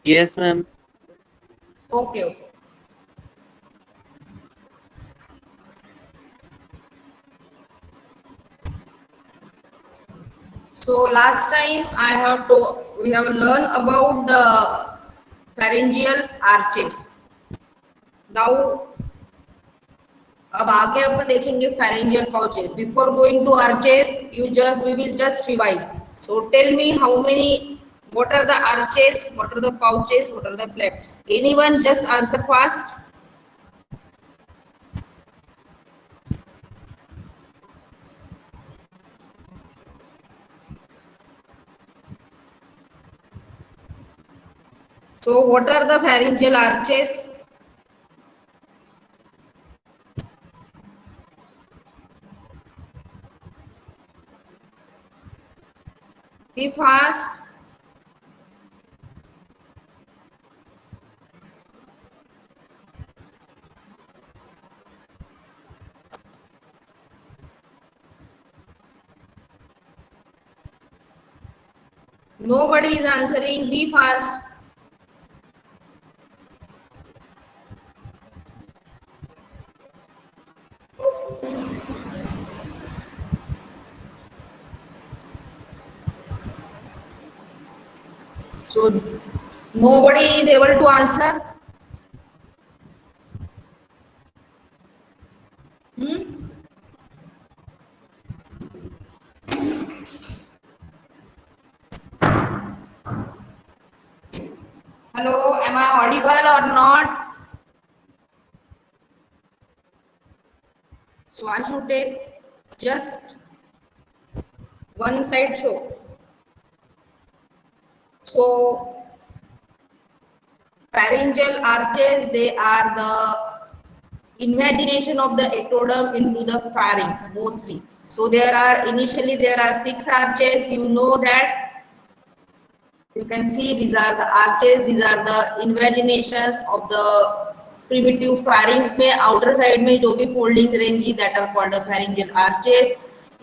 Yes, ma'am. Okay, okay. So last time we have learned about the pharyngeal arches. Now अब आगे अपन देखेंगे pharyngeal pouches. Before going to arches, we will just revise. So tell me how many, what are the arches, what are the pouches, what are the flaps? Anyone just answer fast. So what are the pharyngeal arches? Be fast. Nobody is answering. Be fast. So nobody is able to answer. Hmm? Hello, am I audible or not? So I should take just one side show. So pharyngeal arches, they are the imagination of the ectoderm into the pharynx mostly. So there are six arches. You know that you can see these are the arches. These are the invaginations of the primitive pharynx में outer side में जो भी foldings रहेंगी that are called the pharyngeal arches.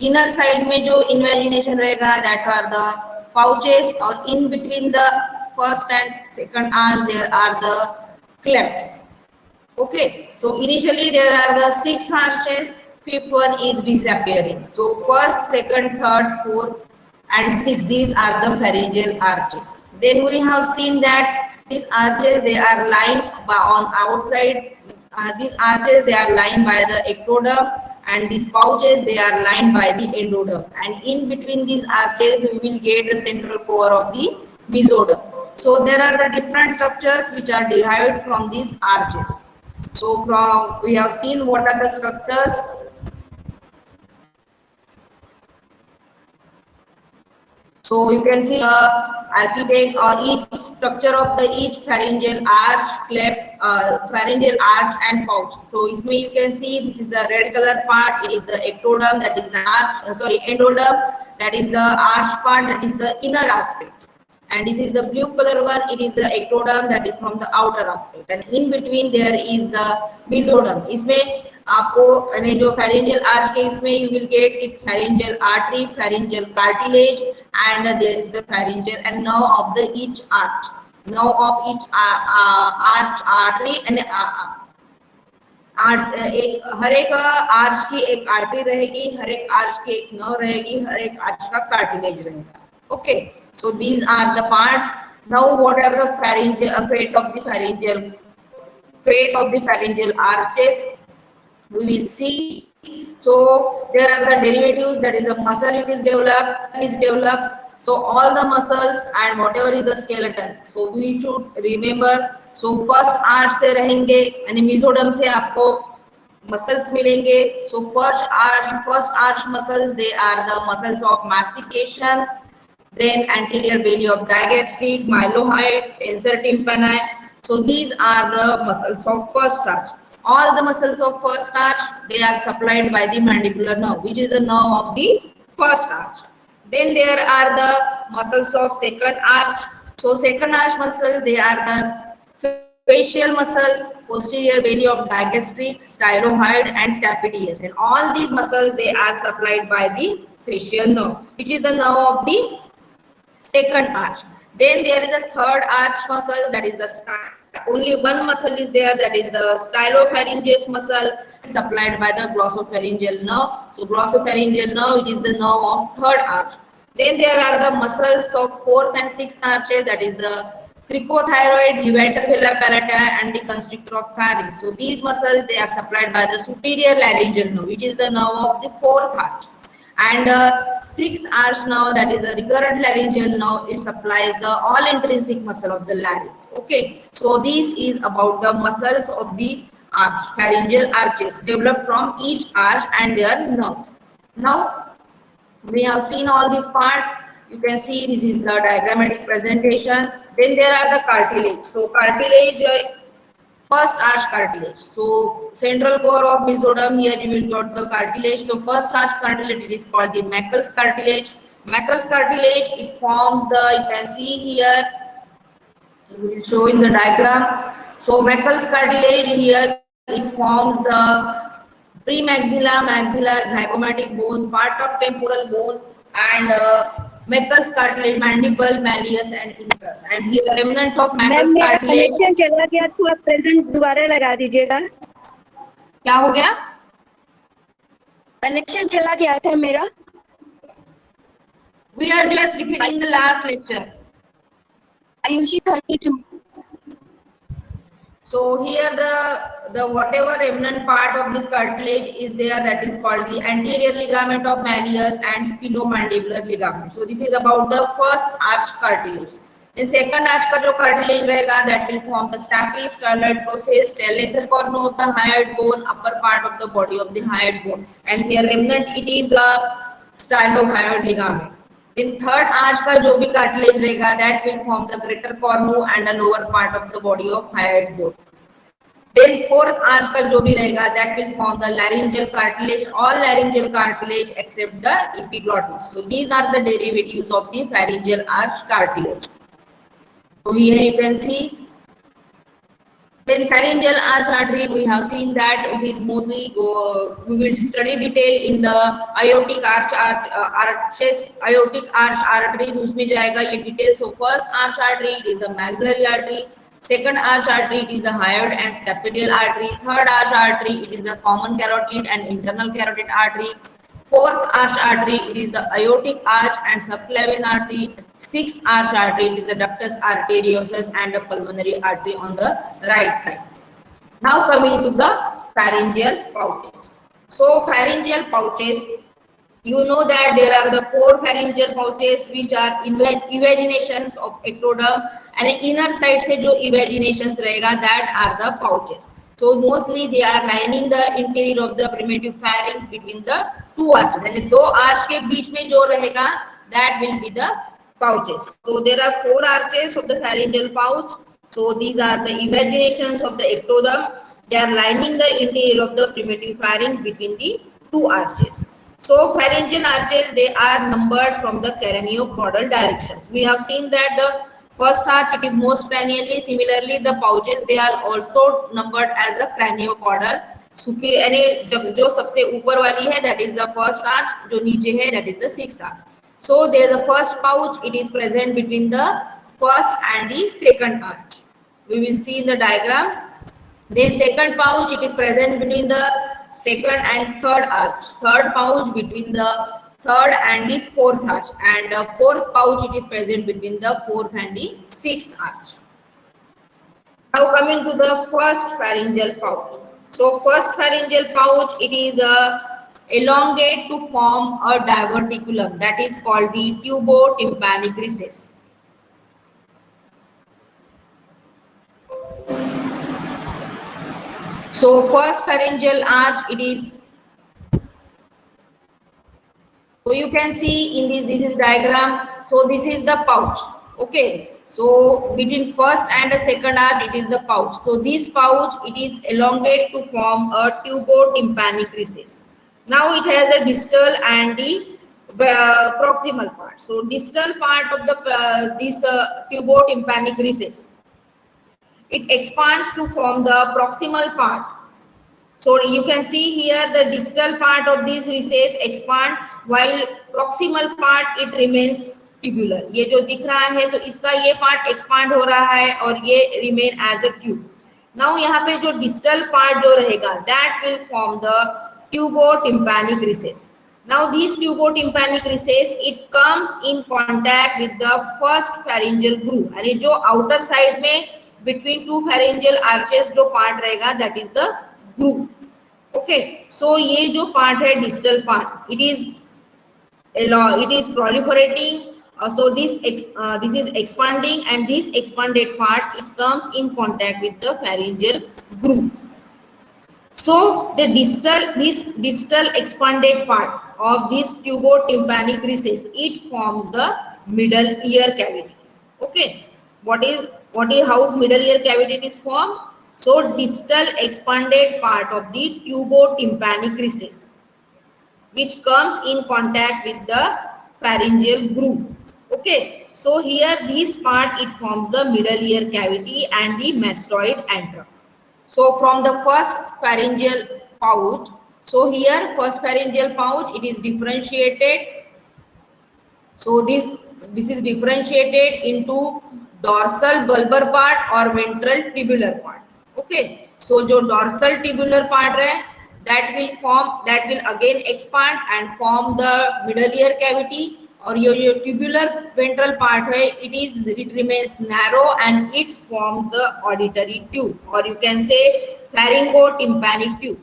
Inner side में जो invagination रहेगा that are the pouches और in between the first and second arch there are the clefts. Okay, so initially there are the six arches, fifth one is disappearing. So first, second, third, fourth, and sixth, these are the pharyngeal arches. Then we have seen that these arches they are lined on outside. These arches they are lined by the ectoderm, and these pouches they are lined by the endoderm. And in between these arches, we will get the central core of the mesoderm. So there are the different structures which are derived from these arches. So from we have seen what are the structures. So you can see the architect or each structure of the each pharyngeal arch, cleft, pharyngeal arch and pouch. So इसमें you can see this is the red color part. It is the ectoderm, that is the arch. Endoderm, that is the arch part, that is the inner aspect. And this is the blue color one, it is the ectoderm, that is from the outer aspect, and in between there is the mesoderm. इसमें आपको यानी जो pharyngeal arch के इसमें you will get its pharyngeal artery, pharyngeal cartilage, and there is the pharyngeal and nerve of the each arch, nerve of each arch artery and एक हर एक arch की एक आर्टरी रहेगी, हर एक आर्च की एक नर्व रहेगी, हर एक आर्च का कार्टिलेज रहेगा. Okay, so these are the parts. Now what are the pharyngeal fate of the pharyngeal arches? We will see. So there are the derivatives, that is a muscle it is developed. So all the muscles and whatever is the skeleton, so we should remember. So first arch से रहेंगे यानी mesoderm से आपको muscles मिलेंगे. So first arch muscles, they are the muscles of mastication, then anterior belly of digastric, mylohyoid, tensor tympani. So these are the muscles of first arch. All the muscles of first arch, they are supplied by the mandibular nerve, which is the nerve of the first arch. Then there are the muscles of second arch. So second arch muscle, they are the facial muscles, posterior belly of digastric, styloid, and stapedius. And all these muscles, they are supplied by the facial nerve, which is the nerve of the second arch. Then there is a third arch muscle, that is the only one muscle is there, that is the stylopharyngeus muscle, supplied by the glossopharyngeal nerve. So glossopharyngeal nerve, it is the nerve of third arch. Then there are the muscles of fourth and sixth arches, that is the cricothyroid, levator vela palata, and the constrictor of pharynx. So these muscles, they are supplied by the superior laryngeal nerve, which is the nerve of the fourth arch. And sixth arch nerve, that is the recurrent laryngeal nerve, it supplies the all intrinsic muscle of the larynx. Okay, so this is about the muscles of the arch, pharyngeal arches developed from each arch and their nerves. Now we have seen all this part. You can see this is the diagrammatic presentation. Then there are the cartilage. So cartilage, first arch cartilage. So central core of mesoderm, here you will got the cartilage. So first arch cartilage, it is called the Meckel's cartilage. Meckel's cartilage, it forms the, you can see here, we will show in the diagram. So Meckel's cartilage, here it forms the premaxilla, maxilla, zygomatic bone, part of temporal bone, and Meckel's cartilage, mandible, malleus, and incus. And here the remnant of Meckel's cartilage. Connection चला गया तो आप present दोबारा लगा दीजिएगा. क्या हो गया? कनेक्शन चला गया था मेरा. We are just repeating the last lecture. Ayushi 32. So here the whatever remnant part of this cartilage is there, that is called the anterior ligament of malleus and spinomandibular ligament. So this is about the first arch cartilage. The second arch का जो cartilage रहेगा, that will form the stapes, styloid process, lesser cornu of the hyoid bone, upper part of the body of the hyoid bone, and here remnant it is the stylohyoid ligament. In third arch का जो भी cartilage रहेगा, that will form the greater cornu and the lower part of the body of hyoid bone. Then fourth arch का जो भी रहेगा, that will form the laryngeal cartilage, all laryngeal cartilage except the epiglottis. So these are the derivatives of the pharyngeal arch cartilage. So here you can see. Then pharyngeal arch artery, we have seen that it is mostly, we will study detail in the aortic arch arches, aortic arch arteries, उसमें जाएगा ये detail. So first arch artery, it is the maxillary artery. Second arch artery, it is the hyoid and stapedial artery. Third arch artery, it is the common carotid and internal carotid artery. Fourth arch artery, it is the aortic arch and subclavian artery. Sixth arch artery, it is the ductus arteriosus and the pulmonary artery on the right side. Now coming to the pharyngeal pouches. So pharyngeal pouches, you know that there are the four pharyngeal pouches which are invaginations of ectoderm, and inner side से जो invaginations रहेगा, that are the pouches. So mostly they are lining the interior of the primitive pharynx between the two arches. यानी दो arch के बीच में जो रहेगा, that will be the pouches. So there are four arches of the pharyngeal pouch. So these are the invaginations of the ectoderm. They are lining the interior of the primitive pharynx between the two arches. So pharyngeal arches, they are numbered from the craniocaudal directions. We have seen that the first arch, it is most cranially. Similarly, the pouches, they are also numbered as a craniocaudal. Superior, यानी जो सबसे ऊपर वाली है, that is the first arch. जो नीचे है, that is the sixth arch. So there the first pouch, it is present between the first and the second arch. We will see in the diagram. Then second pouch, it is present between the second and third arch. Third pouch between the third and the fourth arch, and fourth pouch, it is present between the fourth and the sixth arch. Now coming to the first pharyngeal pouch. So first pharyngeal pouch, it is elongate to form a diverticulum, that is called the tubotympanic recess. So first pharyngeal arch, it is, so you can see in this is diagram. So this is the pouch. Okay, so between first and the second arch, it is the pouch. So this pouch, it is elongate to form a tubotympanic recess. Now it has a distal and the proximal part. So distal part of the this tubotympanic recess, it expands to form the proximal part. So you can see here the distal part of this recess expand, while proximal part, it remains tubular. ये जो दिख रहा है तो इसका ये part expand हो रहा है और ये remain as a tube. Now यहाँ पे जो डिस्टल पार्ट जो रहेगा that will form the tubotympanic recess. Now these tubotympanic recess it comes in contact with the first pharyngeal groove, यानी जो outer side में between two pharyngeal arches जो part रहेगा that is the groove. Okay, so ये जो part है distal part it is proliferating. So this is expanding and this expanded part it comes in contact with the pharyngeal groove. So this distal expanded part of this tubotympanic recess it forms the middle ear cavity. Okay, what is how middle ear cavity is formed? So distal expanded part of the tubotympanic recess which comes in contact with the pharyngeal groove. Okay, so here this part it forms the middle ear cavity and the mastoid antrum. So from the first pharyngeal pouch, so here first pharyngeal pouch it is differentiated. So this is differentiated into dorsal bulbar part or ventral tubular part. Okay, so जो dorsal tubular part है that will again expand and form the middle ear cavity. और ये tubular ventral part है it remains narrow and it forms the auditory tube or you can say pharyngotympanic tube.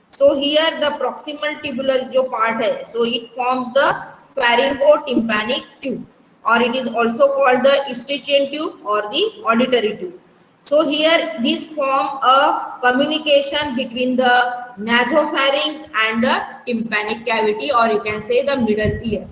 So here the proximal tubular जो part है so it forms the pharyngotympanic tube or it is also called the Eustachian tube or the auditory tube. So here this form a communication between the nasopharynx and the tympanic cavity or you can say the middle ear.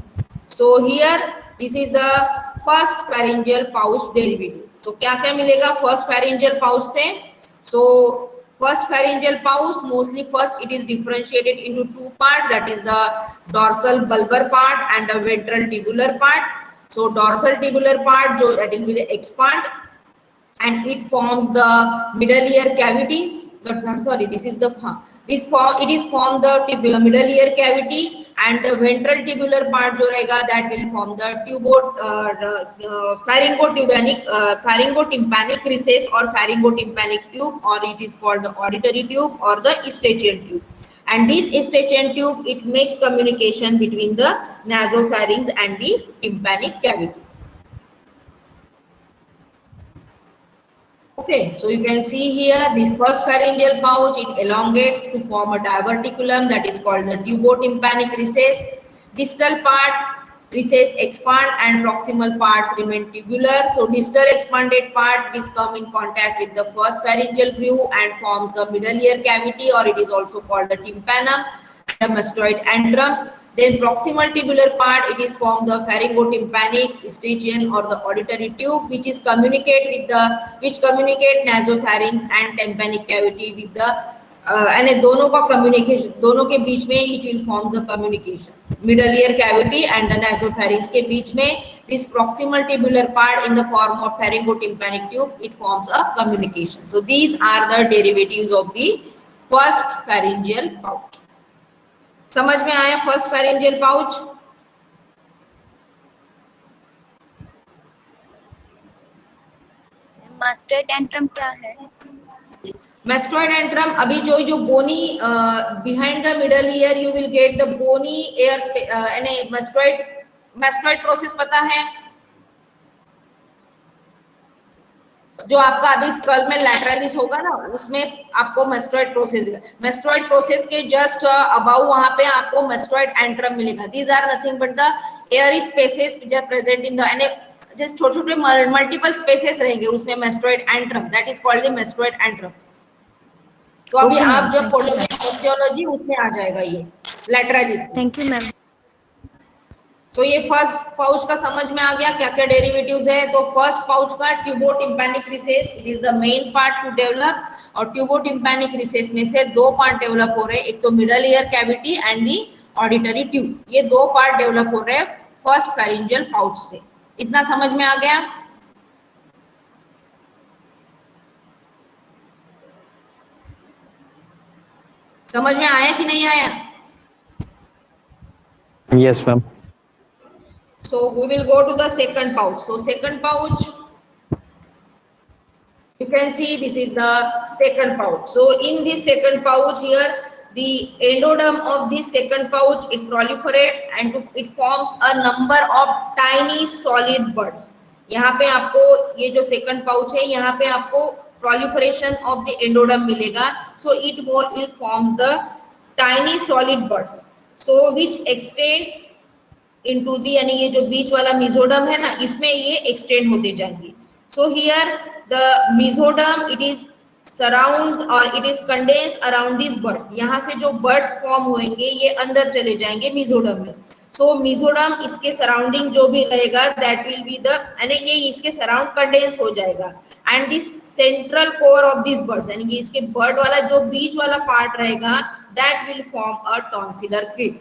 So here this is the first pharyngeal pouch derivative. So क्या क्या मिलेगा first pharyngeal pouch से? So first pharyngeal pouch mostly first it is differentiated into two parts, that is the dorsal bulbar part and the ventral tubular part. So dorsal tubular part जो that will be expand and it forms the middle ear cavities. Sorry, this is the it is formed the middle ear cavity and the ventral tubular part जो रहेगा that will form the pharyngotympanic recess or pharyngotympanic tube or it is called the auditory tube or the Eustachian tube. And this Eustachian tube it makes communication between the nasopharynx and the tympanic cavity. Okay, so you can see here this first pharyngeal pouch it elongates to form a diverticulum that is called the tubotympanic recess. Distal part recess expand and proximal parts remain tubular. So distal expanded part is come in contact with the first pharyngeal groove and forms the middle ear cavity or it is also called the tympanum and the mastoid antrum. Then proximal tubular part it is formed the pharyngotympanic, Eustachian or the auditory tube which communicate nasopharynx and tympanic cavity with the and दोनों का communication दोनों के बीच में it will forms the communication middle ear cavity and the nasopharynx के बीच में this proximal tubular part in the form of pharyngotympanic tube it forms a communication. So these are the derivatives of the first pharyngeal pouch. समझ में आया first pharyngeal pouch? Mastered antrum क्या है? Mastoid antrum अभी जो bony behind the middle ear you will get the bony air and mastoid process पता है? जो आपका अभी स्कल में लैटरलिस होगा ना उसमें आपको mastoid प्रोसेस दिखेगा. Mastoid प्रोसेस के जस्ट अबाउ वहां पे आपको mastoid antrum मिलेगा. These are nothing but the airy spaces which are present in the just छोटे छोटे मल्टीपल स्पेसेस रहेंगे उसमें mastoid antrum that is called the mastoid antrum. तो अभी आप जब पढ़ोगे ऑस्टियोलॉजी उसमें आ जाएगा ये लैटरलिस. Thank you ma'am. तो ये फर्स्ट पाउच का समझ में आ गया क्या क्या डेरिवेटिव्स है. तो फर्स्ट पाउच का tubotympanic recess it is the main part to develop और ट्यूबोटिम्पैनिक रिसेस में से दो पार्ट डेवलप हो रहे हैं, एक तो middle ear cavity and the auditory tube. ये दो पार्ट डेवलप हो रहे हैं फर्स्ट फेरिंजियल पाउच से. इतना समझ में आ गया? समझ में आया कि नहीं आया? Yes ma'am. So we will go to the second pouch. So second pouch, you can see this is the second pouch. So in this second pouch here, the endoderm of this second pouch, it proliferates and it forms a number of tiny solid buds. यहाँ पे आपको ये जो second pouch है, यहाँ पे आपको proliferation of the endoderm मिलेगा. So it forms the tiny solid buds. So which extend into the, यानी ये जो बीच वाला mesoderm है ना, इसमें ये extend होते जाएंगे. So here the mesoderm, it is surrounds or it is condensed around these buds. यहाँ से जो buds form होंगे ये अंदर चले जाएंगे mesoderm में. So mesoderm इसके surrounding जो भी रहेगा that will be the, यानी ये इसके surround condense हो जाएगा. And this central core of these buds, यानी कि इसके bud वाला जो बीच वाला part रहेगा that will form a tonsillar crypt.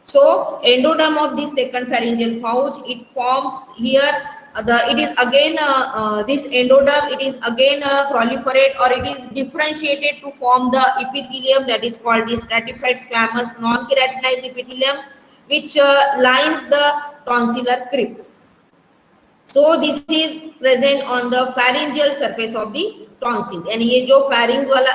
So endoderm of the second pharyngeal pouch, it forms here. It is again this endoderm, it is again proliferate or it is differentiated to form the epithelium that is called the stratified squamous non-keratinized epithelium, which lines the tonsillar crypt. So this is present on the pharyngeal surface of the tonsil. यानी ये जो pharynx वाला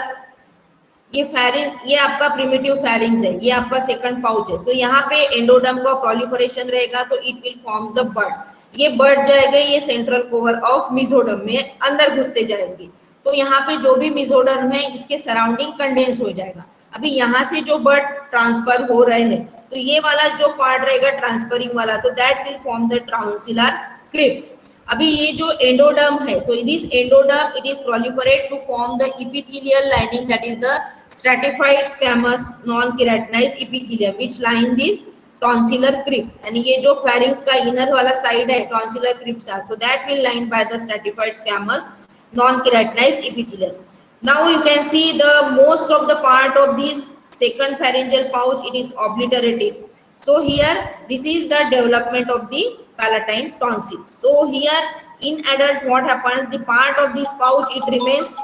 ये pharynx, ये आपका primitive pharynx है, ये आपका second pouch है. So यहाँ पे endoderm का proliferation रहेगा तो it will forms the bud. ये बड जाएगा, ये सेंट्रल कोवर ऑफ मेसोडर्म में अंदर घुसते जाएंगे. तो यहाँ पे जो भी मेसोडर्म है इसके सराउंडिंग कंडेंस हो जाएगा. अभी यहाँ से जो बड ट्रांसफर हो रहे हैं तो ये वाला जो पार्ट रहेगा ट्रांसफरिंग वाला, तो that will form the tonsillar crypt. अभी ये जो एंडोडर्म है तो this endoderm it is proliferate to form the epithelial lining that is the stratified squamous non keratinised epithelium which line this tonsillar crypt. यानी ये जो pharynx का inner वाला साइड है tonsillar crypt सा, so that will lined by the stratified squamous non-keratinized epithelium. Now you can see the most of the part of this second pharyngeal pouch, it is obliterated. So here this is the development of the palatine tonsil. So here in adult what happens, the part of this pouch it remains.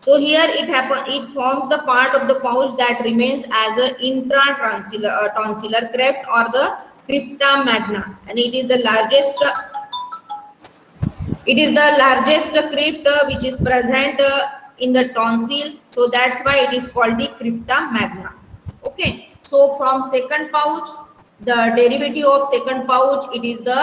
So here it forms the part of the pouch that remains as a intratonsillar crypt or the crypta magna, and it is the largest crypt which is present in the tonsil. So that's why it is called the crypta magna. Okay, so from second pouch, the derivative of second pouch, it is the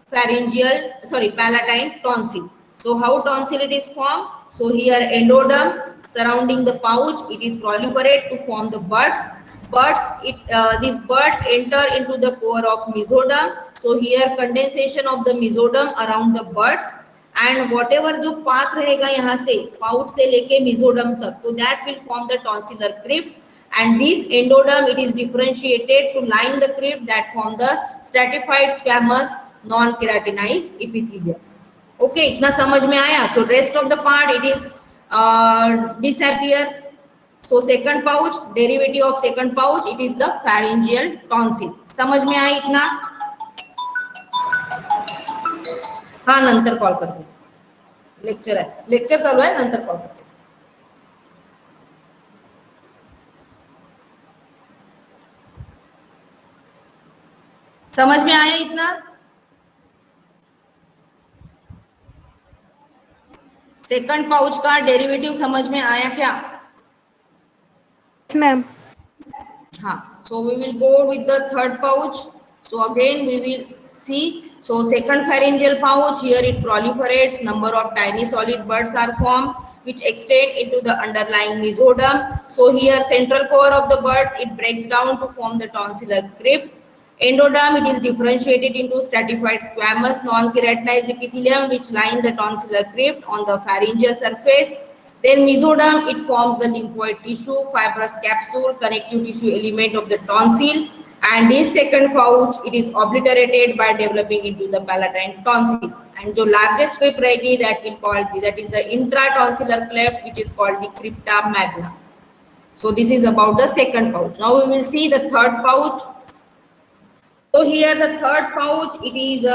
palatine tonsil. So how tonsil it is formed? So here endoderm surrounding the pouch, it is proliferate to form the buds. This bud enter into the core of mesoderm. So here condensation of the mesoderm around the buds, and whatever जो path रहेगा यहाँ से pouch से लेके mesoderm तक, तो that will form the tonsillar crypt. And this endoderm it is differentiated to line the crypt that form the stratified squamous non-keratinized epithelium. Okay, इतना समझ में आया? So rest of the part it is disappear. So second pouch, derivative of second pouch, it is the pharyngeal tonsil. समझ में आया इतना? हाँ, नंतर कॉल करते. लेक्चर है, लेक्चर चालू है, नंतर कॉल करते. समझ में आया इतना? सेकंड पाउच का डेरिवेटिव समझ में आया क्या? मैम. हाँ, so we will go with the third pouch. So again we will see. So second pharyngeal pouch, here it proliferates, number of tiny solid buds are formed which extend into the underlying mesoderm. So here central core of the buds it breaks down to form the tonsillar crypt. Endoderm it is differentiated into stratified squamous non-keratinized epithelium which line the tonsillar crypt on the pharyngeal surface. Then mesoderm it forms the lymphoid tissue, fibrous capsule, connective tissue element of the tonsil, and this second pouch it is obliterated by developing into the palatine tonsil. And जो largest crypt रहेगी that is the intratonsillar cleft which is called the crypta magna. So this is about the second pouch. Now we will see the third pouch. So here the third pouch it is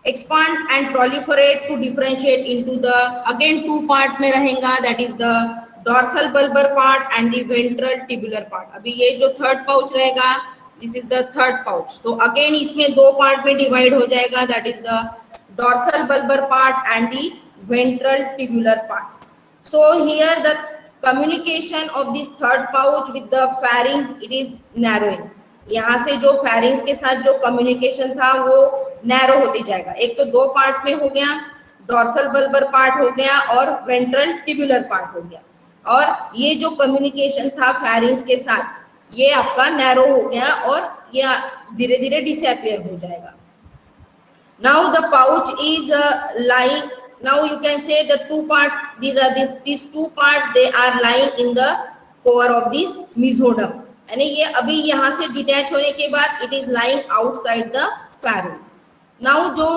expand and proliferate to differentiate into the again two part में रहेगा, that is the dorsal bulbar part and the ventral tubular part. अभी ये जो third pouch रहेगा this is the third pouch. तो again इसमें दो part में डिवाइड हो जाएगा, that is the dorsal bulbar part and the ventral tubular part. So here the communication of this third pouch with the pharynx it is narrowing। यहाँ से जो pharynx के साथ जो communication था वो narrow होते जाएगा। एक तो दो पार्ट में हो गया, dorsal bulbar part हो गया और ventral tubular part हो गया, और ये जो communication था pharynx के साथ ये आपका narrow हो गया और ये धीरे धीरे disappear हो जाएगा। Now the pouch is lying, now you can say the two parts, these two parts they are lying in the core of this mesoderm, यानी ये अभी यहाँ से डिटैच होने के बाद it is lying outside the pharynx। now जो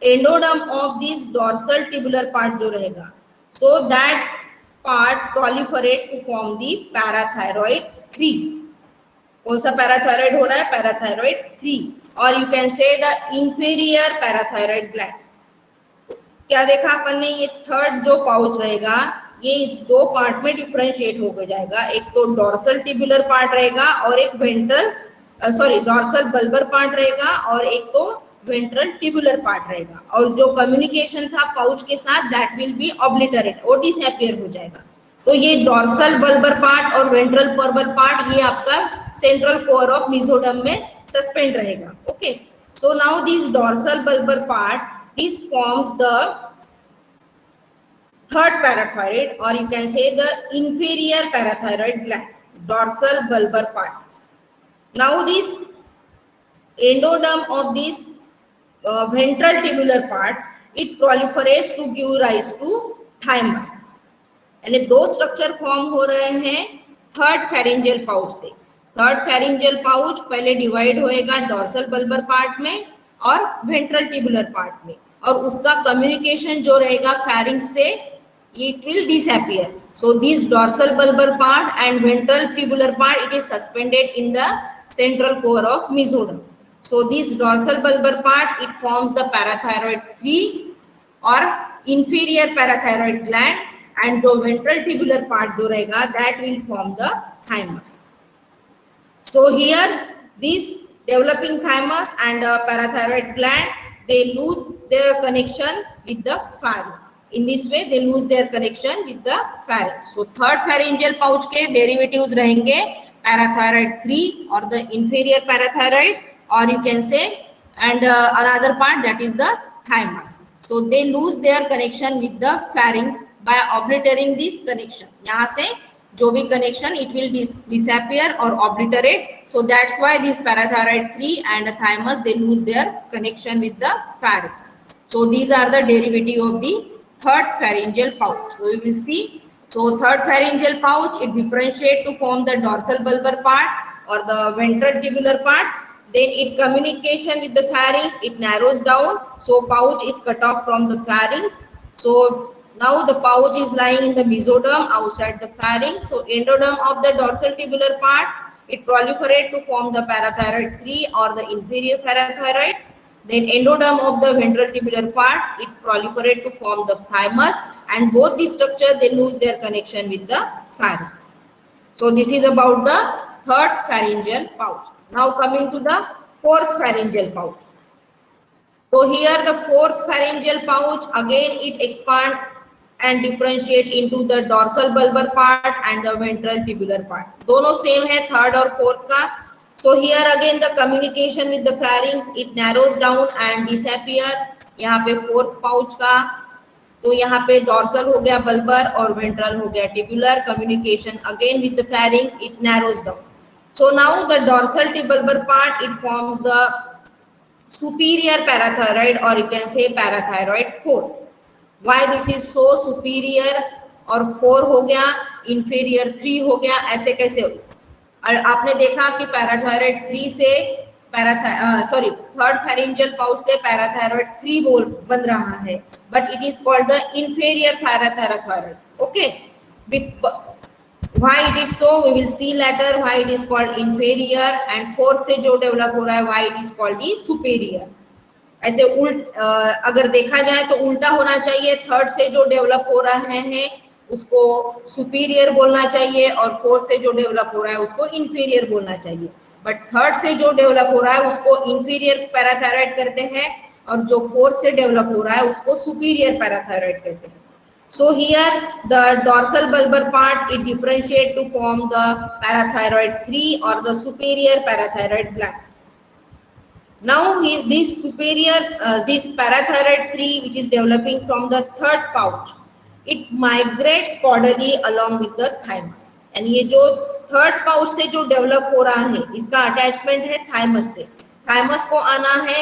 endoderm of this dorsal tubular part जो रहेगा, so that part proliferate to form the parathyroid 3। कौन सा पैराथायरॉइड हो रहा है? पैराथायरॉइड 3, और you can say the inferior parathyroid gland. क्या देखा अपन ने? ये थर्ड जो पाउच रहेगा ये दो पार्ट में डिफरेंशिएट हो जाएगा, एक तो डॉर्सल टिब्युलर पार्ट रहेगा और एक वेंट्रल डॉर्सल बल्बर पार्ट रहेगा और एक तो वेंट्रल टिब्युलर पार्ट रहेगा, और जो कम्युनिकेशन था पाउच के साथ दैट विल बी ऑब्लिटरेट और डिसअपियर हो जाएगा। तो ये डॉर्सल बल्बर पार्ट और वेंट्रल बल्बर पार्ट ये आपका सेंट्रल कोर ऑफ मेसोडर्म में सस्पेंड रहेगा। Okay, so now this dorsal bulbar part this forms the third parathyroid, or you can say the inferior parathyroid gland, dorsal bulbar part। now this endoderm of this ventral tubular part it proliferates to give rise to thymus, यानी दो structure form हो रहे हैं third pharyngeal pouch से। Third pharyngeal pouch पहले divide होएगा dorsal bulbar part में और वेंट्रल ट्यूबुलर पार्ट में, और उसका कम्युनिकेशन जो रहेगा फेरिंक्स से it will disappear। so this dorsal bulbar part and ventral tubular part it is suspended in the central core of mesoderm। so this dorsal bulbar part it forms the parathyroid 3 or inferior parathyroid gland, and the ventral tubular part जो रहेगा that will form the thymus। so here this developing thymus and parathyroid gland they lose their connection with the pharynx। in this way they lose their connection with the pharynx। so third pharyngeal pouch के derivatives रहेंगे parathyroid 3 or the inferior parathyroid, or you can say and another part that is the thymus। so they lose their connection with the pharynx by obliterating this connection। यहाँ से जो भी connection it will disappear or obliterate। so that's why this parathyroid 3 and the thymus they lose their connection with the pharynx। so these are the derivative of the third pharyngeal pouch। so we will see, so third pharyngeal pouch it differentiate to form the dorsal bulbar part or the ventral tubular part, then it communication with the pharynx it narrows down, so pouch is cut off from the pharynx। so now the pouch is lying in the mesoderm outside the pharynx। so endoderm of the dorsal tubular part it proliferate to form the parathyroid 3 or the inferior parathyroid, then endoderm of the ventral tubular part it proliferate to form the thymus, and both these structure they lose their connection with the pharynx। so this is about the third pharyngeal pouch। now coming to the fourth pharyngeal pouch। so here the fourth pharyngeal pouch again it expand and differentiate into the dorsal bulbar part and the ventral tubular part। दोनों same है third और fourth का। so here again the communication with the pharynx it narrows down and disappear। यहाँ पे fourth pouch का तो यहाँ पे dorsal हो गया bulbar और ventral हो गया tubular, communication again with the pharynx it narrows down। so now the dorsal bulbar part it forms the superior parathyroid, or you can say parathyroid 4। why this is so superior और 4 हो गया, inferior 3 हो गया, ऐसे कैसे? और आपने देखा कि पैराथायरॉइड 3 से थर्ड फेरिंजियल पाउच से पैराथायरॉइड 3 बोल बन रहा है, but it is called the inferior parathyroid। Okay, why it is so we will see later why it is called inferior, and fourth से जो डेवलप हो रहा है why it is called the superior। ऐसे अगर देखा जाए तो उल्टा होना चाहिए, थर्ड से जो डेवलप हो रहे हैं उसको सुपीरियर बोलना चाहिए और फोर्थ से जो डेवलप हो रहा है उसको इंफीरियर बोलना चाहिए, बट थर्ड से जो डेवलप हो रहा है उसको इंफीरियर पैराथायराइड कहते हैं, और जो फोर्थ से डेवलप हो रहा है उसको सुपीरियर पैराथायराइड कहते हैं. So here the dorsal bulbar part it differentiate to form the parathyroid 3 or the superior parathyroid gland. Now this superior this parathyroid 3 which is developing from the third pouch, it migrates caudally along with the thymus. And ये जो third pouch से जो develop हो रहा है इसका attachment है thymus से. थाइमस को आना है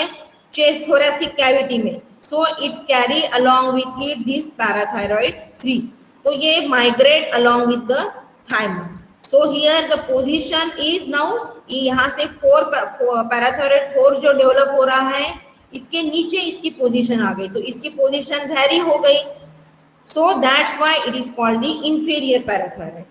चेस्ट थोरेसिक कैविटी में. So it carry along with it this parathyroid 3. तो ये migrate along with the thymus. So here the position is now यहाँ से 4 पैराथायराइड 4 जो डेवलप हो रहा है इसके नीचे इसकी पोजीशन आ गई, तो इसकी पोजीशन वेरी हो गई. So that's why it is called the inferior parathyroid.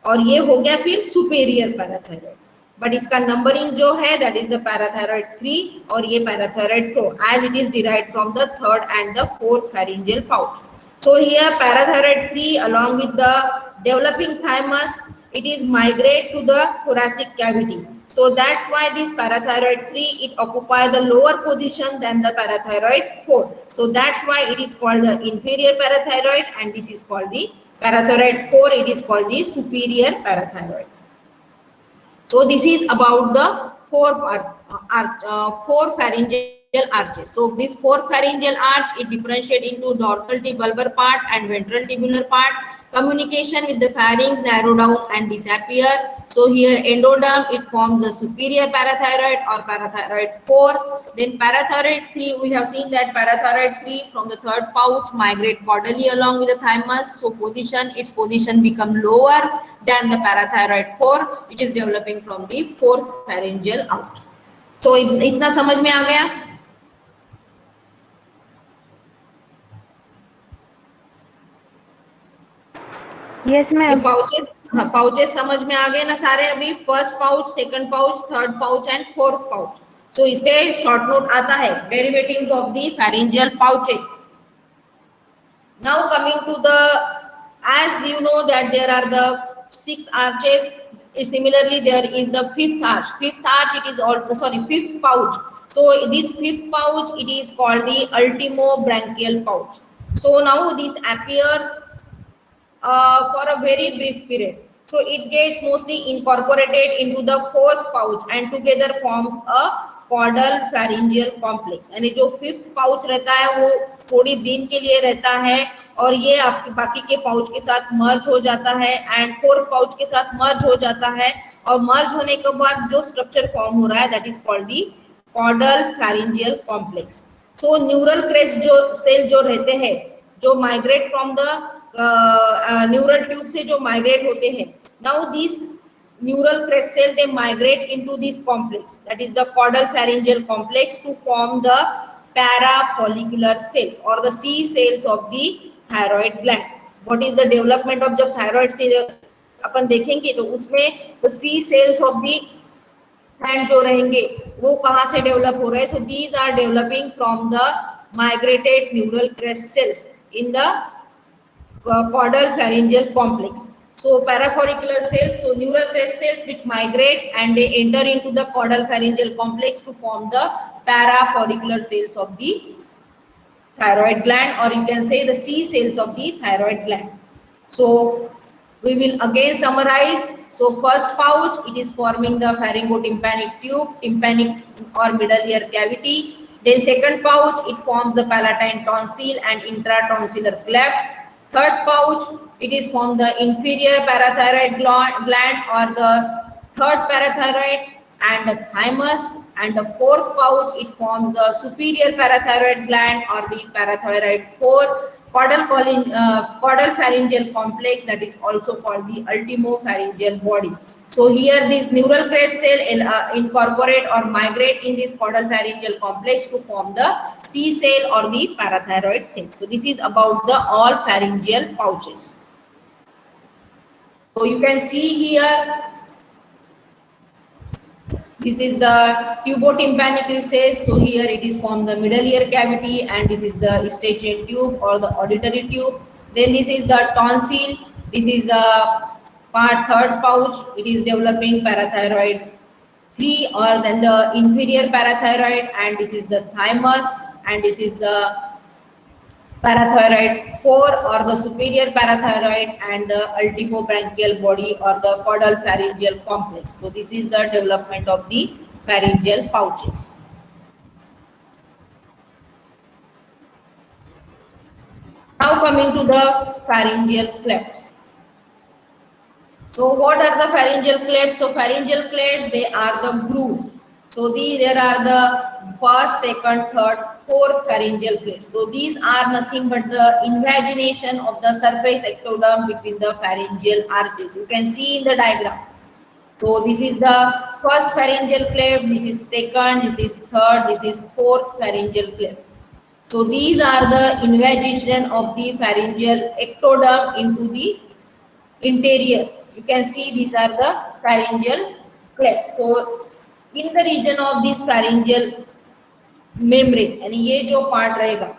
और ये हो गया फिर superior parathyroid. बट इसका नंबरिंग जो है दैट इज द पैराथायराइड 3 और ये parathyroid 4 as it is derived from the third and the fourth pharyngeal pouch. So here parathyroid 3 along with the developing thymus it is migrate to the thoracic cavity. So that's why this parathyroid 3 it occupy the lower position than the parathyroid 4. So that's why it is called the inferior parathyroid and this is called the parathyroid 4 it is called the superior parathyroid. So this is about the four pharyngeal arches. So this 4 pharyngeal arch it differentiate into dorsal T bulbar part and ventral tubular part. Communication with the pharynx narrow down and disappear. So here endoderm it forms the superior parathyroid or parathyroid 4. Then parathyroid 3 we have seen that parathyroid 3 from the third pouch migrate caudally along with the thymus. So its position become lower than the parathyroid 4 which is developing from the fourth pharyngeal arch. So इतना समझ में आ गया. Yes ma'am. Pouches समझ में आ गए ना सारे. अभी first pouch, second pouch, third pouch and fourth pouch. So इस पे शॉर्ट नोट आता है derivatives of the pharyngeal pouches. Now coming to the, as you know that there are the 6 arches. Similarly there is the fifth arch. Fifth arch it is also fifth pouch. So this fifth pouch it is called the ultimobranchial pouch. So now this appears for a very brief period. So it gets mostly incorporated into the fourth pouch and together forms a caudal pharyngeal complex. यानी जो fifth pouch रहता है वो थोड़ी दिन के लिए रहता है और ये आपके बाकी के पाउच के साथ मर्ज हो जाता है एंड फोर्थ पाउच के साथ मर्ज हो जाता है और मर्ज होने के बाद जो स्ट्रक्चर फॉर्म हो रहा है that is called the caudal pharyngeal complex. So neural crest जो सेल जो रहते हैं जो migrate from the neural tube से जो माइग्रेट होते हैं. Now this neural crest cell they migrate into this complex that is the caudal pharyngeal complex to form the parafollicular cells or the C cells of the thyroid gland. What is the development of the thyroid cell अपन देखेंगे तो उसमें तो C cells of the gland जो रहेंगे वो कहाँ से develop हो रहे हैं. So these are developing from the migrated neural crest cells in the caudal pharyngeal complex. So parafollicular cells, so neural crest cells which migrate and they enter into the caudal pharyngeal complex to form the parafollicular cells of the thyroid gland, or you can say the C cells of the thyroid gland. So we will again summarize. So first pouch it is forming the pharyngotympanic tube, tympanic or middle ear cavity. Then second pouch it forms the palatine tonsil and intratonsillar cleft. Third pouch it is from the inferior parathyroid gland or the third parathyroid and the thymus, and the fourth pouch it forms the superior parathyroid gland or the parathyroid 4 caudal pharyngeal complex that is also called the ultimopharyngeal body. So here this neural crest cell incorporate or migrate in this caudal pharyngeal complex to form the C cell or the parathyroid cell. So this is about the all pharyngeal pouches. So you can see here this is the tubotympanic recess. So here it is from the middle ear cavity and this is the Eustachian tube or the auditory tube. Then this is the tonsil. This is the third pouch. It is developing parathyroid 3, or then the inferior parathyroid, and this is the thymus, and this is the parathyroid 4 or the superior parathyroid, and the ultimobranchial body or the caudal pharyngeal complex. So this is the development of the pharyngeal pouches. Now coming to the pharyngeal clefts. So what are the pharyngeal clefts? So pharyngeal clefts, they are the grooves. So there are the first, second, third, fourth pharyngeal clefts. So these are nothing but the invagination of the surface ectoderm between the pharyngeal arches. You can see in the diagram. So this is the first pharyngeal cleft, this is second, this is third, this is fourth pharyngeal cleft. So these are the invasion of the pharyngeal ectoderm into the interior. You can see these are the pharyngeal clefts. So in the region of this pharyngeal membrane, and ये जो part रहेगा,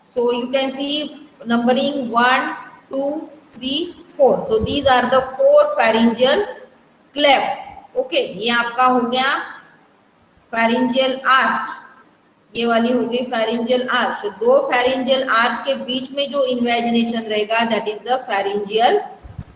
so you can see numbering 1, 2, 3, 4. So these are the 4 pharyngeal cleft. Okay, ये आपका हो गया pharyngeal arch, ये वाली हो गई pharyngeal arch. So दो pharyngeal arch के बीच में जो invagination रहेगा, that is the pharyngeal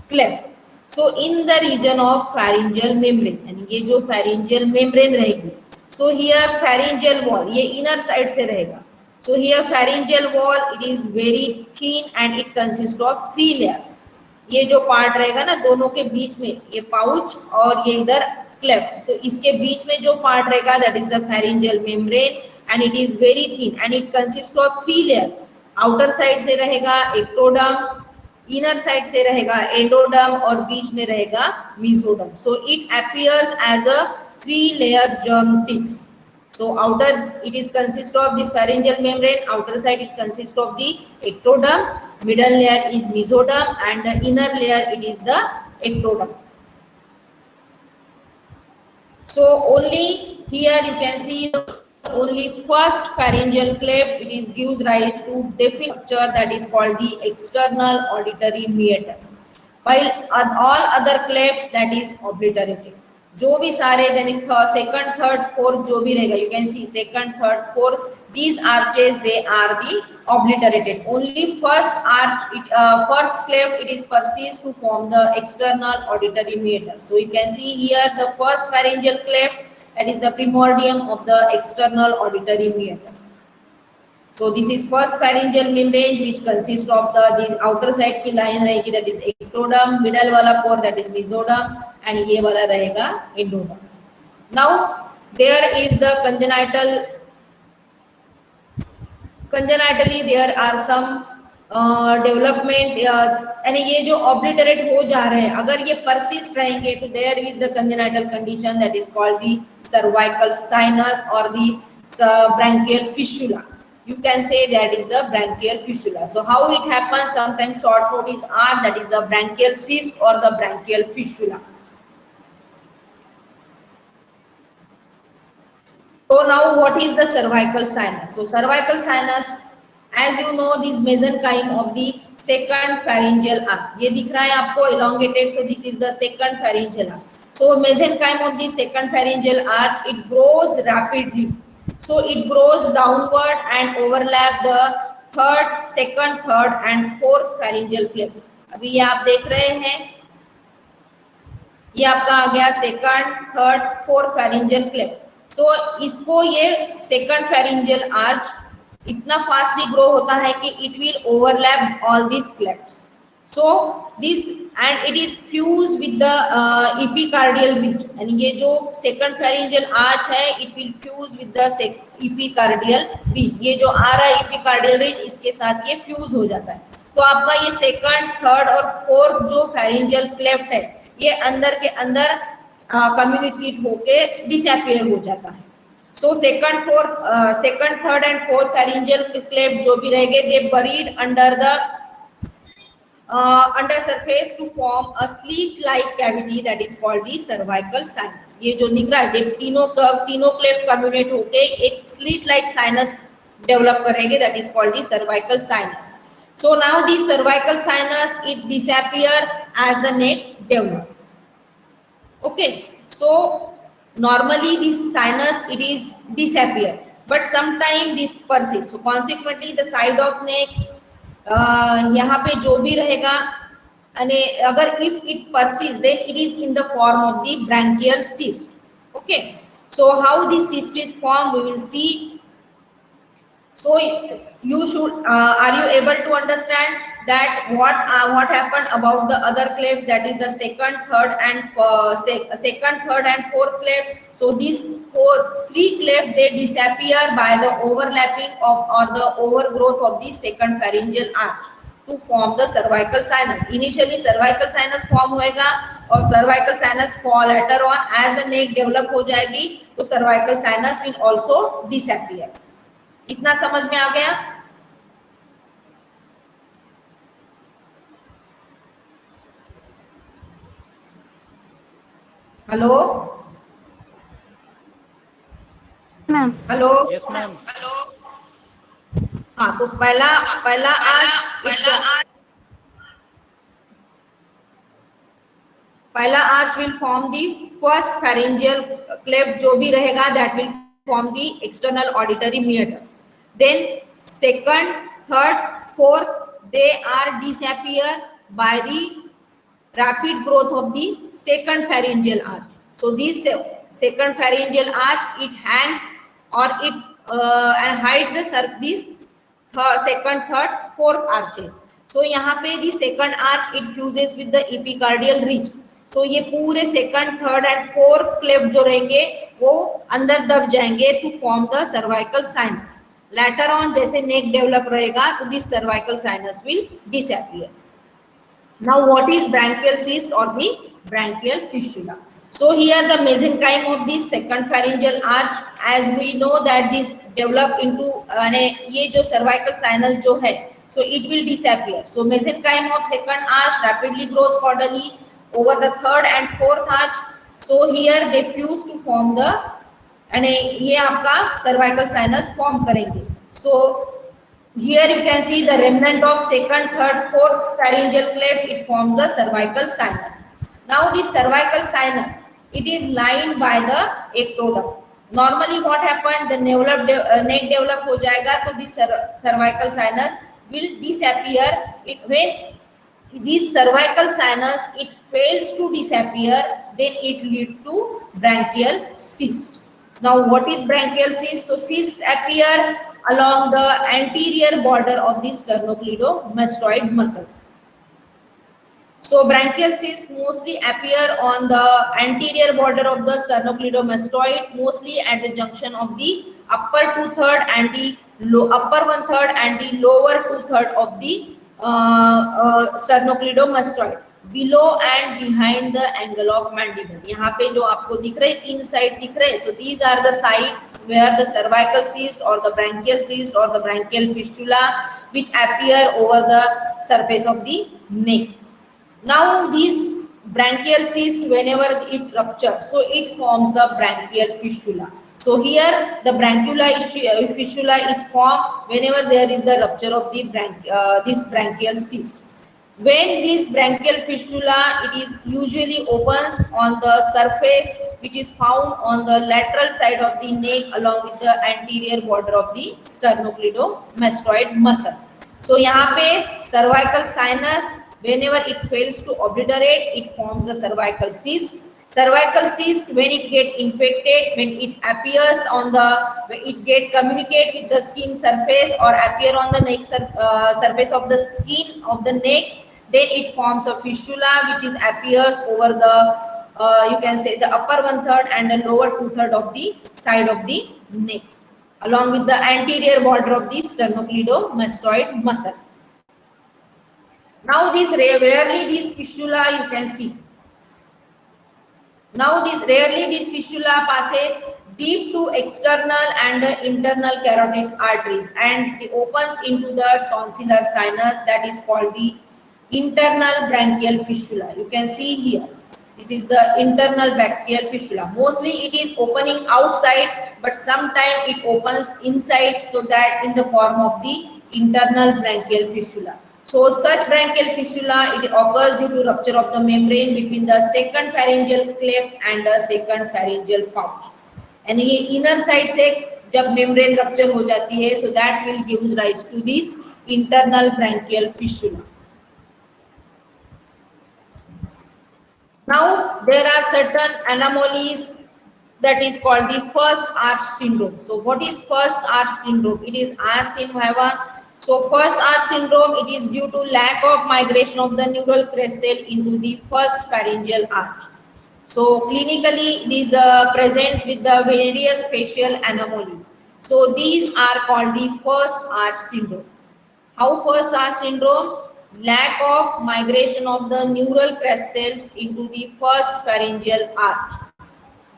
cleft. So in the region of pharyngeal membrane, यानी ये जो pharyngeal membrane रहेगी, so here pharyngeal wall, ये inner side से रहेगा. So here pharyngeal wall, it is very thin and it consists of 3 layers. ये जो part रहेगा ना दोनों के बीच में, ये पाउच और ये इधर क्लेफ्ट, तो इसके बीच में जो पार्ट रहेगा, that is the pharyngeal membrane, and it is very thin and it consists of 3 layer. Outer side से रहेगा एक्टोडर्म, इनर साइड से रहेगा एंडोडर्म और बीच में रहेगा mesoderm. So it appears as a 3-layer germ ticks. So outer it is consist of this pharyngeal membrane, outer side it consists of the ectoderm, middle layer is mesoderm, and the inner layer it is the ectoderm. So only here you can see only first pharyngeal cleft, it is gives rise to definite structure that is called the external auditory meatus, while all other clefts that is obliterated. जो भी सारे second third fourth जो भी रहेगा, you can see second third fourth, these arches they are the obliterated. Only first arch, first cleft, it is perceived to form the external auditory meatus. So you can see here the first pharyngeal cleft, that is the primordium of the external auditory meatus. So this is first pharyngeal membrane which consists of the outer side की line रहेगी, that is ectoderm, middle वाला pore that is mesoderm, and ये वाला रहेगा endoderm. Now there is the congenitally there are some development, यानी ये जो obliterate हो जा रहे हैं, अगर ये persist रहेंगे तो there is the congenital condition that is called the cervical sinus or the branchial fistula. You can say that is the branchial fistula. So how it happens? Sometimes short notice are, that is the branchial cyst or the branchial fistula. So now what is the cervical sinus? So cervical sinus, as you know, this mesenchyme of the second pharyngeal arch. ये दिख रहा है आपको elongated. So this is the second pharyngeal arch. So mesenchyme of the second pharyngeal arch, it grows rapidly. So it grows downward and overlap the second, third and fourth pharyngeal cleft. अभी ये आप देख रहे हैं, ये आपका आ गया second, third, fourth pharyngeal cleft. So इसको ये second pharyngeal arch इतना फास्टली ग्रो होता है कि it will overlap all these clefts. So this and it is fused with the epicardial ridge, and ये जो second pharyngeal arch है, it will fuse with the epicardial ridge. ये जो आ रहा है epicardial ridge, इसके साथ ये fuse हो जाता है. तो आपका ये second, third और fourth जो pharyngeal cleft है, ये अंदर के अंदर communicate होके disappear हो जाता है. So second, third and fourth pharyngeal cleft जो भी रहेंगे, they buried under the under surface to form a slit-like cavity that is called the cervical sinus. ये जो दिख रहा है, तीनों cleft communicate होके एक slit-like sinus develop करेंगे, that is called the cervical sinus. So now the cervical sinus, it disappear as the neck develop. Okay, so normally this sinus it is disappear, but sometime this persists. So consequently the side of neck यहाँ पे जो भी रहेगा, and अगर if it persists then it is in the form of the branchial cyst. Okay, so how this cyst is formed we will see. So you should are you able to understand that what happened about the other clefts, that is the second, third and second, third and fourth cleft. So these three clefts they disappear by the overlapping of or the overgrowth of the second pharyngeal arch to form the cervical sinus. Initially cervical sinus form होएगा और cervical sinus fall later on as the neck develop हो जाएगी तो cervical sinus will also disappear. इतना समझ में आ गया? Hello ma'am. Hello yes ma'am. हाँ, तो पहला arch will form the first pharyngeal cleft जो भी रहेगा that will form the external auditory meatus. Then second, third, fourth they are disappear by the rapid growth of the second pharyngeal arch. So this second pharyngeal arch it hangs or it and hide the these third, second, third, fourth arches. So यहाँ पे the second arch it fuses with the epicardial ridge. So ये पूरे second, third and fourth cleft जो रहेंगे वो अंदर दब जाएंगे to form the cervical sinus. Later on जैसे neck develop रहेगा तो this cervical sinus will disappear. Now what is branchial cyst or the branchial fistula? So here the mesenchyme of the second pharyngeal arch, as we know that this develop into ये जो cervical sinus जो है, so it will disappear. So mesenchyme of second arch rapidly grows caudally over the third and fourth arch. So here they fuse to form the ये आपका cervical sinus form करेंगे. So here you can see the remnant of second, third, fourth pharyngeal cleft. It forms the cervical sinus. Now the cervical sinus, it is lined by the ectoderm. Normally what happened, the neck develop हो जाएगा तो this cervical sinus will disappear. When this cervical sinus it fails to disappear, then it lead to branchial cyst. Now what is branchial cyst? So cysts appear along the anterior border of the sternocleidomastoid muscle. So branchial cysts mostly appear on the anterior border of the sternocleidomastoid, mostly at the junction of the upper 2/3 and the upper 1/3 and the lower 2/3 of the sternocleidomastoid, below and behind the angle of mandible. यहाँ पे जो आपको दिख रहे inside दिख रहे, so these are the side where the cervical cyst or the branchial cyst or the branchial fistula which appear over the surface of the neck. Now this branchial cyst whenever it ruptures, so it forms the branchial fistula. So here the fistula is formed whenever there is the rupture of the this branchial cyst. When this branchial fistula, it is usually opens on the surface which is found on the lateral side of the neck along with the anterior border of the sternocleidomastoid muscle. So यहाँ पे cervical sinus, whenever it fails to obliterate, it forms the cervical cyst. Cervical cyst, when it get infected, when it appears on the, it get communicate with the skin surface or appear on the neck surface of the skin of the neck, then it forms a fistula which is appears over the you can say the upper 1/3 and the lower 2/3 of the side of the neck along with the anterior border of the sternocleidomastoid muscle. Now this rarely this fistula you can see. Now rarely this fistula passes deep to external and internal carotid arteries and it opens into the tonsillar sinus, that is called the internal branchial fistula. You can see here, this is the internal branchial fistula. Mostly it is opening outside, but sometimes it opens inside, so that in the form of the internal branchial fistula. So such branchial fistula, it occurs due to rupture of the membrane between the second pharyngeal cleft and the second pharyngeal pouch. And ये inner side से जब membrane rupture हो जाती है, so that will give rise to this internal branchial fistula. Now there are certain anomalies that is called the first arch syndrome. So what is first arch syndrome? It is asked in Viva. So first arch syndrome, it is due to lack of migration of the neural crest cell into the first pharyngeal arch. So clinically, these presents with the various facial anomalies. So these are called the first arch syndrome. How first arch syndrome? Lack of migration of the neural crest cells into the first pharyngeal arch.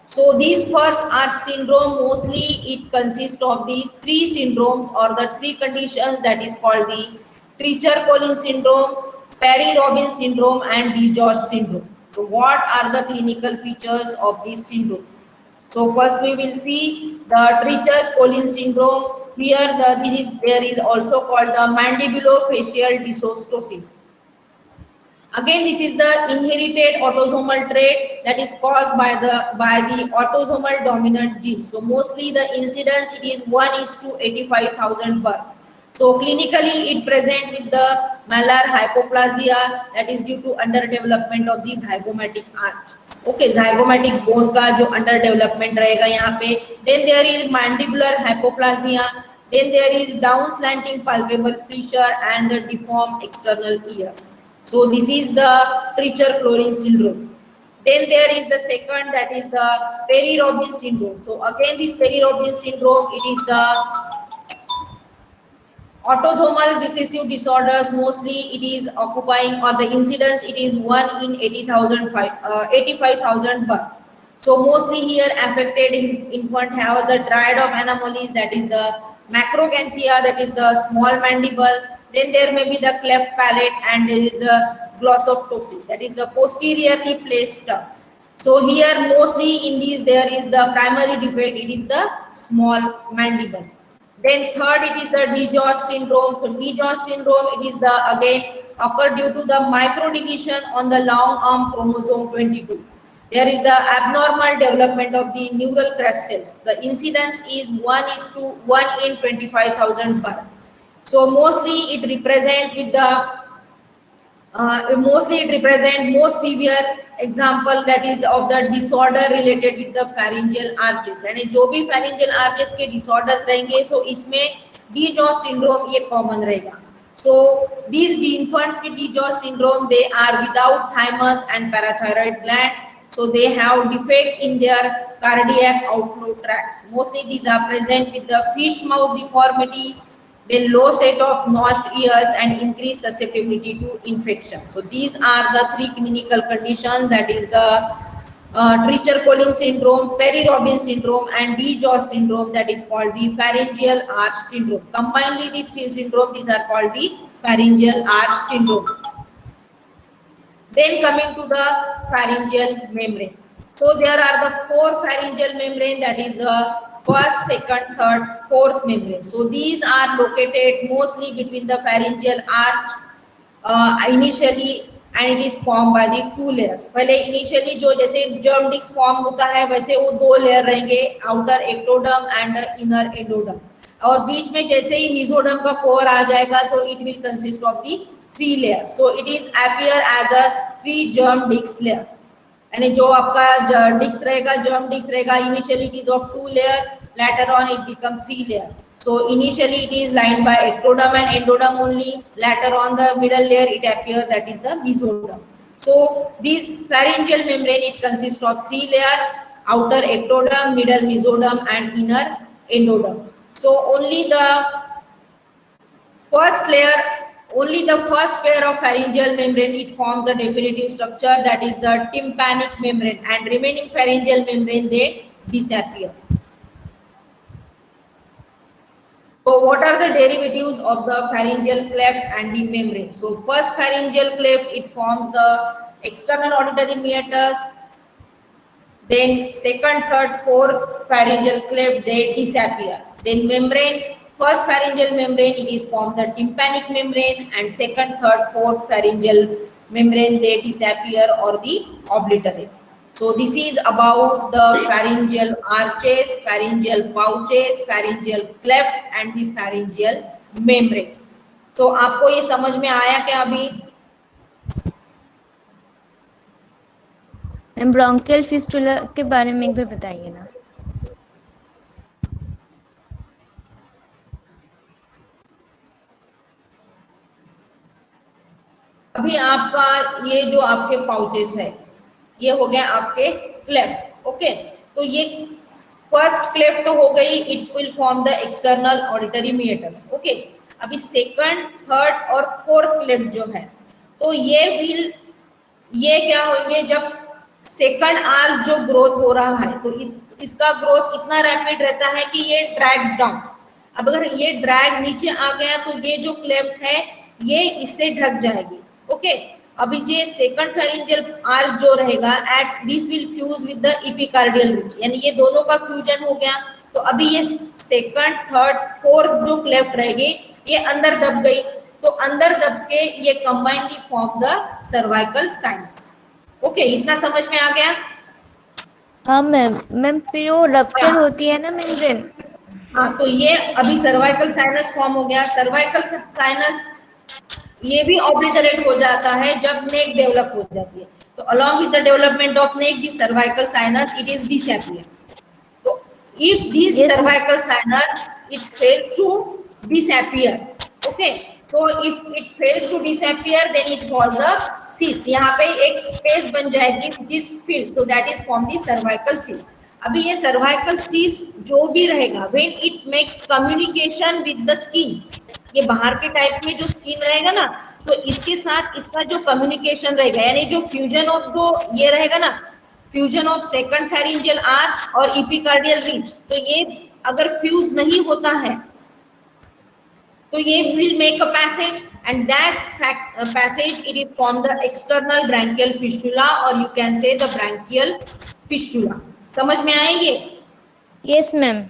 So these first arch syndrome, mostly it consists of the three syndromes or the three conditions, that is called the Treacher-Collins syndrome, Perry-Robins syndrome and DeGeorge syndrome. So what are the clinical features of this syndrome? So first we will see the Treacher-Collins syndrome. Here there is also called the mandibulofacial dysostosis. Again, this is the inherited autosomal trait that is caused by the autosomal dominant gene. So mostly the incidence, it is 1:85,000 birth. So clinically it present with the malar hypoplasia, that is due to underdevelopment of the zygomatic arch. Okay, zygomatic bone का जो underdevelopment रहेगा यहाँ पे. Then there is mandibular hypoplasia. Then there is down slanting palpebral fissure and the deformed external ears. So this is the Treacher-Collins syndrome. Then there is the second, that is the Perry-Robins syndrome. So again this Perry-Robins syndrome, it is the autosomal recessive disorders. Mostly it is occupying, or the incidence, it is 1:85,000 birth. So mostly here affected infant have the triad of anomalies, that is the macrocanthia, that is the small mandible. Then there may be the cleft palate and there is the glossoptosis, that is the posteriorly placed tongues. So here mostly in these there is the primary defect, it is the small mandible. Then third, it is the DeGeorge syndrome. So DeGeorge syndrome, it is the again occur due to the microdeletion on the long arm chromosome 22. There is the abnormal development of the neural crest cells. The incidence is 1:1 in 25,000 birth. So mostly it represent with the most severe example, that is of the disorder related with the pharyngeal arches. यानी जो भी pharyngeal arches के disorders रहेंगे, so इसमें DeGeorge syndrome ये common रहेगा. So these infants with DeGeorge syndrome, they are without thymus and parathyroid glands. So they have defect in their cardiac outflow tracts. Mostly these are present with the fish mouth deformity, then low set of notched ears and increased susceptibility to infection. So these are the three clinical conditions, that is the Treacher-Collins syndrome, Perry-Robins syndrome and DeGeorge syndrome, that is called the pharyngeal arch syndrome. Combinedly the three syndromes, these are called the pharyngeal arch syndrome. Then coming to the pharyngeal membrane. So there are the four pharyngeal membrane, that is first, second, third, fourth membrane. So these are located mostly between the pharyngeal arch initially, and it is formed by the two layers. पहले initially जो जैसे germ disc form होता है, वैसे वो दो layer रहेंगे, outer ectoderm and inner endoderm. और बीच में जैसे ही mesoderm का core आ जाएगा, so it will consist of the three layers. So it is appear as a three germ disc layer. यानी जो आपका डिस्क रहेगा, germ disc रहेगा, initially it is of two layer, later on it become three layer. So initially it is lined by ectoderm and endoderm only, later on the middle layer it appears, that is the mesoderm. So this pharyngeal membrane, it consists of three layer: outer ectoderm, middle mesoderm and inner endoderm. So only the first pair of pharyngeal membrane, it forms the definitive structure, that is the tympanic membrane, and remaining pharyngeal membrane, they disappear. So what are the derivatives of the pharyngeal cleft and the membrane? So first pharyngeal cleft, it forms the external auditory meatus. Then second, third, fourth pharyngeal cleft, they disappear. Then membrane, first pharyngeal membrane, it is formed the tympanic membrane, and second, third, fourth pharyngeal membrane, they disappear or the obliterate. So this is about the pharyngeal arches, pharyngeal pouches, pharyngeal cleft and the pharyngeal membrane. So आपको ये समझ में आया क्या अभी? Bronchial fistula के बारे में एक बार बताइए ना। अभी आपका ये जो आपके पाउचेस है, ये हो गया आपके क्लेफ्ट। ओके, तो ये फर्स्ट क्लेफ्ट तो हो गई, it will form the external auditory meatus. Okay, अभी सेकंड, थर्ड और फोर्थ क्लेफ्ट जो है, तो ये क्या होंगे, जब सेकंड आर्क जो ग्रोथ हो रहा है तो इसका ग्रोथ इतना रैपिड रहता है कि ये ड्रैग्स डाउन। अब अगर ये ड्रैग नीचे आ गया तो ये जो क्लेफ्ट है ये इससे ढक जाएगी। ओके, अभी ये सेकंड फेरिंजियल आर्च जो रहेगा at this will fuse with the epicardial ridge, यानी ये दोनों का फ्यूजन हो गया। तो अभी ये सेकंड, थर्ड, फोर्थ जो क्लेफ्ट रहेगी ये अंदर दब गई, तो अंदर दब के ये combinedly form the cervical sinus. Okay, इतना समझ में आ गया? हाँ मैम फिर वो रप्चर होती है ना मेम्ब्रेन। हाँ, तो ये अभी सर्वाइकल साइनस फॉर्म हो गया। सर्वाइकल साइनस ये भी ऑब्लिटरेट हो जाता है जब नेक डेवलप हो जाती है। तो along with the development of neck the cervical sinus it is disappear. तो if this cervical sinus it fails to disappear, okay, so if it fails to disappear then it forms the cyst। यहाँ पे एक space बन जाएगी which is filled, so that is formed the cervical cyst। अभी ये cervical cyst जो भी रहेगा when it makes communication with the skin, ये बाहर के टाइप में जो स्किन रहेगा ना, तो इसके साथ इसका जो कम्युनिकेशन रहेगा, यानी जो फ्यूजन ऑफ दो ये रहेगा ना, fusion of second pharyngeal arch और एपिकार्डियल रिज, तो ये अगर फ्यूज नहीं होता है तो ये will make a passage, and that passage it is from the external branchial fistula or you can say the branchial fistula। समझ में आया ये? Yes ma'am.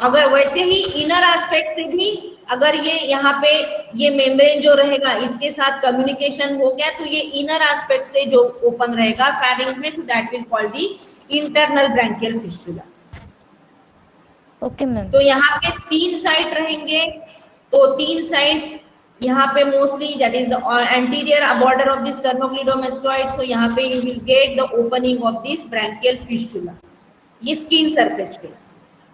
अगर वैसे ही इनर एस्पेक्ट से भी अगर ये यहाँ पे ये मेम्ब्रेन जो रहेगा इसके साथ कम्युनिकेशन हो गया तो ये इनर एस्पेक्ट से जो ओपन रहेगा फेरिंग्स में, तो that will called the internal branchial fistula. Okay ma'am. तो यहाँ पे 3 साइड रहेंगे, तो 3 साइड यहाँ पे mostly that is the anterior border of the sternocleidomastoid. So यहाँ पे you will get the opening of this branchial fistula, ये स्किन सरफेस पे।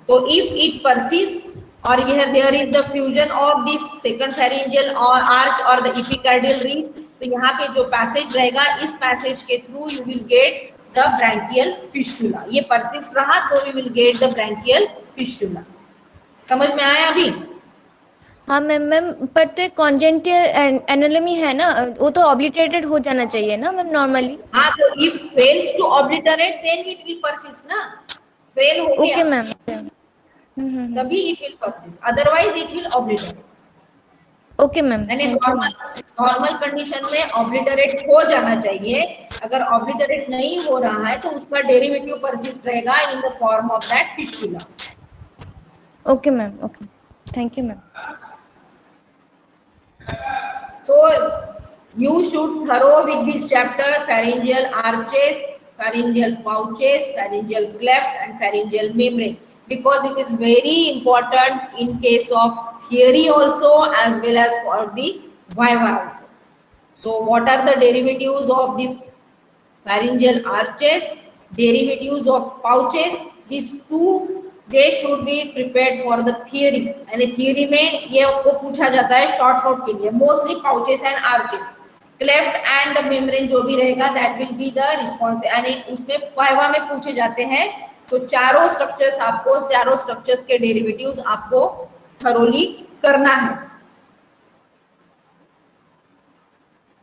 तो इफ इट परसिस्ट और here there is the fusion of this second pharyngeal or arch or the epicardial ring, तो यहाँ पे जो पैसेज रहेगा इस पैसेज के through you will get the branchial fistula. ये परसिस्ट रहा तो you will get the branchial fistula. समझ में आया अभी? हाँ मैम पर तो कॉन्जेनिटल एनाटॉमी है ना, वो तो ऑब्लिटरेटेड हो जाना चाहिए ना मैम नॉर्मली। हाँ, तो if fails to obliterate then it will persist ना, फेल हो गया ओके मैम तभी it will persist, otherwise it will obliterate. Okay ma'am. यानी नॉर्मल कंडीशन में ऑब्लिटरेट हो जाना चाहिए, अगर ऑब्लिटरेट नहीं हो रहा है तो उसका डेरिवेटिव परसिस्ट रहेगा in the form of that fistula. Okay ma'am, okay, thank you ma'am. So you should thorough with this chapter pharyngeal arches, pharyngeal pouches, pharyngeal cleft and pharyngeal membrane, because this is very important in case of theory also as well as for the viva also। So what are the derivatives of the pharyngeal arches, derivatives of pouches? These two they should be prepared for the theory, यानी theory में ये आपको पूछा जाता है short note के लिए, mostly pouches and arches, cleft and the membrane जो भी रहेगा that will be the response, यानी उसमें वाइवा में पूछे जाते हैं। तो चारों स्ट्रक्चर्स आपको, चारों स्ट्रक्चर्स के डेरिवेटिव्स आपको थरोली करना है।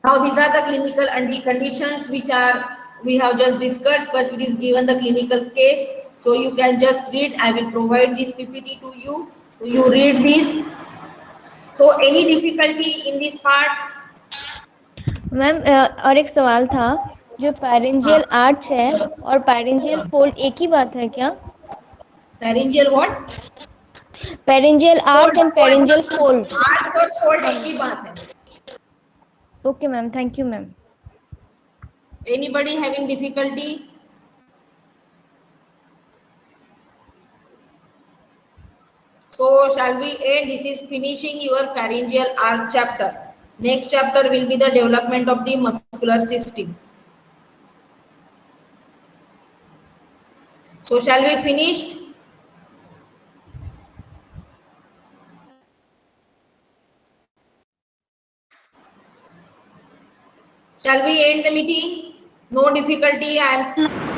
Now these are the clinical conditions which are we have just discussed, but it is given the clinical case, so you can just read. I will provide this PPT to you, so you read this। So any difficulty in this part? Ma'am और एक सवाल था, जो पैरेंजियल arch है और पैरेंजियल fold एक ही बात है क्या? Pharyngeal what? Pharyngeal arch and pharyngeal fold. Arch और फोल्ड एक ही बात है। Okay ma'am, thank you ma'am. Anybody having difficulty? So shall we end? This is finishing your pharyngeal arch chapter. Next chapter will be the development of the muscular system. So shall we finish? Shall we end the meeting? No difficulty. I am